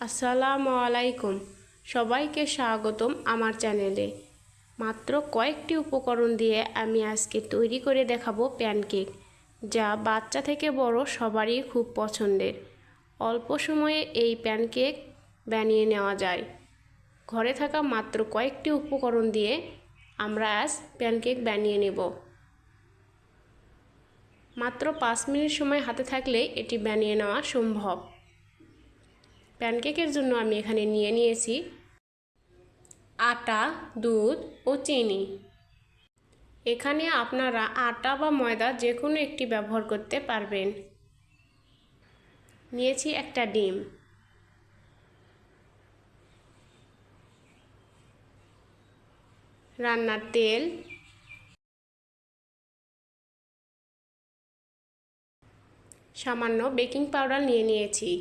আসসালামু আলাইকুম। সবাইকে স্বাগতম আমার চ্যানেলে। মাত্র কয়েকটি উপকরণ দিয়ে আমি আজকে তৈরি করে দেখাবো প্যানকেক, যা বাচ্চা থেকে বড় সবারই খুব পছন্দের। অল্প সময়ে এই প্যানকেক বানিয়ে নেওয়া যায়। ঘরে থাকা মাত্র কয়েকটি উপকরণ দিয়ে আমরা আজ প্যানকেক বানিয়ে নেব। মাত্র 5 মিনিট সময় হাতে থাকলে এটি বানিয়ে নেওয়া সম্ভব। প্যানকেকের জন্য আমি এখানে নিয়েছি আটা, দুধ ও চিনি। এখানে আপনারা আটা বা ময়দা যে কোনো একটি ব্যবহার করতে পারবেন। নিয়েছি একটা ডিম, রান্নার তেল, সামান্য বেকিং পাউডার নিয়েছি,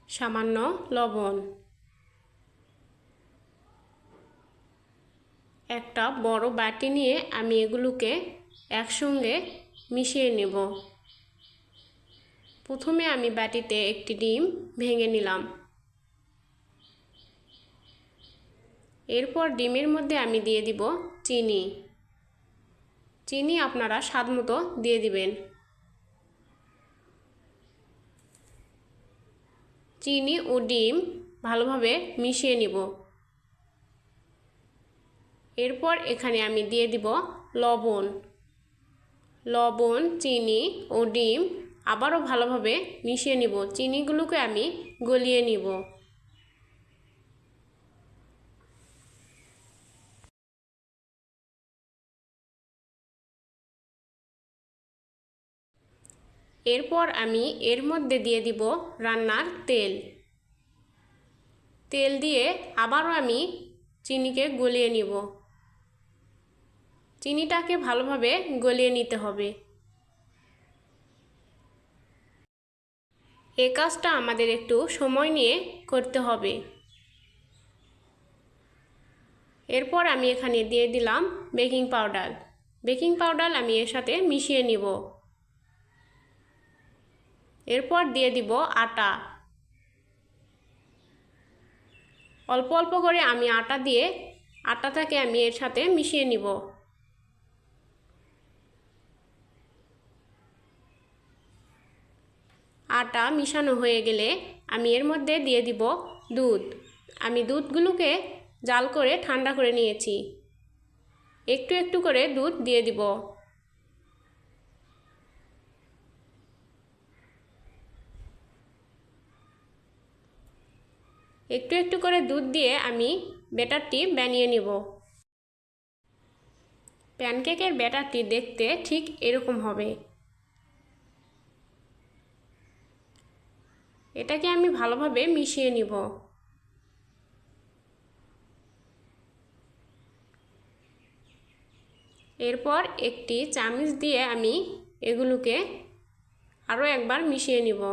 সামান্য লবণ, একটা বড় বাটি নিয়ে আমি এগুলোকে একসঙ্গে মিশিয়ে নেব। প্রথমে আমি বাটিতে একটি ডিম ভেঙে নিলাম। এরপর ডিমের মধ্যে আমি দিয়ে দিব চিনি। চিনি আপনারা স্বাদমতো দিয়ে দিবেন। চিনি ও ডিম ভালোভাবে মিশিয়ে নিব। এরপর এখানে আমি দিয়ে দিব লবণ। লবণ, চিনি ও ডিম আবারও ভালোভাবে মিশিয়ে নিব। চিনিগুলোকে আমি গলিয়ে নিব। এরপর আমি এর মধ্যে দিয়ে দিব রান্নার তেল। তেল দিয়ে আবারও আমি চিনিকে গলিয়ে নিব। চিনিটাকে ভালোভাবে গলিয়ে নিতে হবে। এই কাজটা আমাদের একটু সময় নিয়ে করতে হবে। এরপর আমি এখানে দিয়ে দিলাম বেকিং পাউডার। বেকিং পাউডার আমি এর সাথে মিশিয়ে নিব। এরপর দিয়ে দিব আটা। অল্প অল্প করে আমি আটা দিয়ে আটাটাকে আমি এর সাথে মিশিয়ে নিব। আটা মিশানো হয়ে গেলে আমি এর মধ্যে দিয়ে দিব দুধ। আমি দুধগুলোকে জাল করে ঠান্ডা করে নিয়েছি। একটু একটু করে দুধ দিয়ে দিব। একটু একটু করে দুধ দিয়ে আমি ব্যাটারটি বানিয়ে নিব। প্যানকেকের ব্যাটারটি দেখতে ঠিক এরকম হবে। এটাকে আমি ভালোভাবে মিশিয়ে নিব। এরপর একটি চামচ দিয়ে আমি এগুলোকে আরও একবার মিশিয়ে নিব।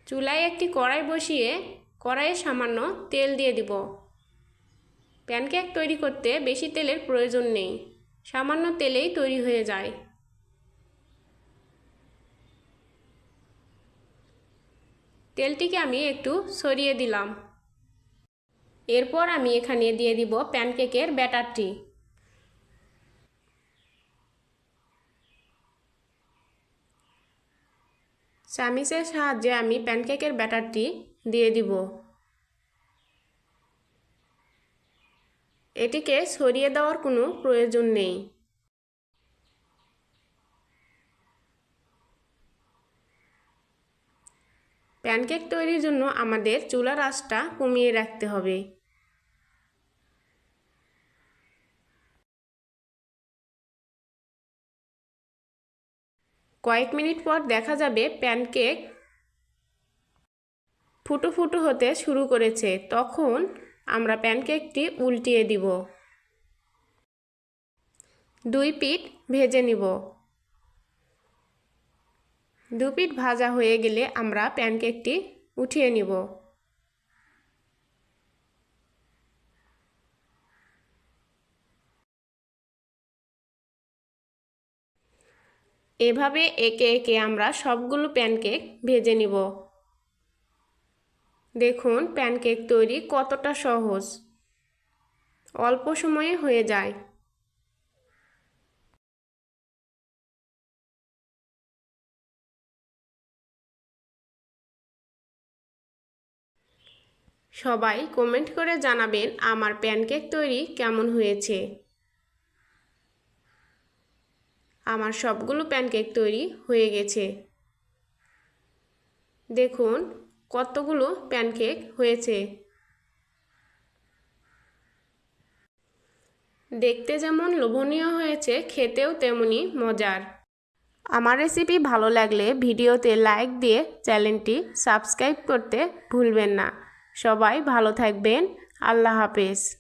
চুলায় একটি কড়াই বসিয়ে কড়াইয়ে সামান্য তেল দিয়ে দিব। প্যানকেক তৈরি করতে বেশি তেলের প্রয়োজন নেই, সামান্য তেলেই তৈরি হয়ে যায়। তেলটিকে আমি একটু ছড়িয়ে দিলাম। এরপর আমি এখানে দিয়ে দিব প্যানকেকের ব্যাটারটি। চামিচের সাহায্যে আমি প্যানকেকের ব্যাটারটি দিয়ে দিব। এটিকে ছড়িয়ে দেওয়ার কোনো প্রয়োজন নেই। প্যানকেক তৈরির জন্য আমাদের চুলার আঁচটা কমিয়ে রাখতে হবে। কয়েক মিনিট পর দেখা যাবে প্যানকেক ফুটো ফুটো হতে শুরু করেছে। তখন আমরা প্যানকেকটি উল্টিয়ে দিব। 2 পিঠ ভেজে নিব। 2 পিঠ ভাজা হয়ে গেলে আমরা প্যানকেকটি উঠিয়ে নিব। এভাবে একে একে আমরা সবগুলো প্যানকেক ভেজে নিব। দেখুন প্যানকেক তৈরি কতটা সহজ, অল্প সময়ে হয়ে যায়। সবাই কমেন্ট করে জানাবেন আমার প্যানকেক তৈরি কেমন হয়েছে। আমার সবগুলো প্যানকেক তৈরি হয়ে গেছে। দেখুন কতগুলো প্যানকেক হয়েছে। দেখতে যেমন লোভনীয় হয়েছে, খেতেও তেমনি মজার। আমার রেসিপি ভালো লাগলে ভিডিওতে লাইক দিয়ে চ্যানেলটি সাবস্ক্রাইব করতে ভুলবেন না। সবাই ভালো থাকবেন। আল্লাহ হাফেজ।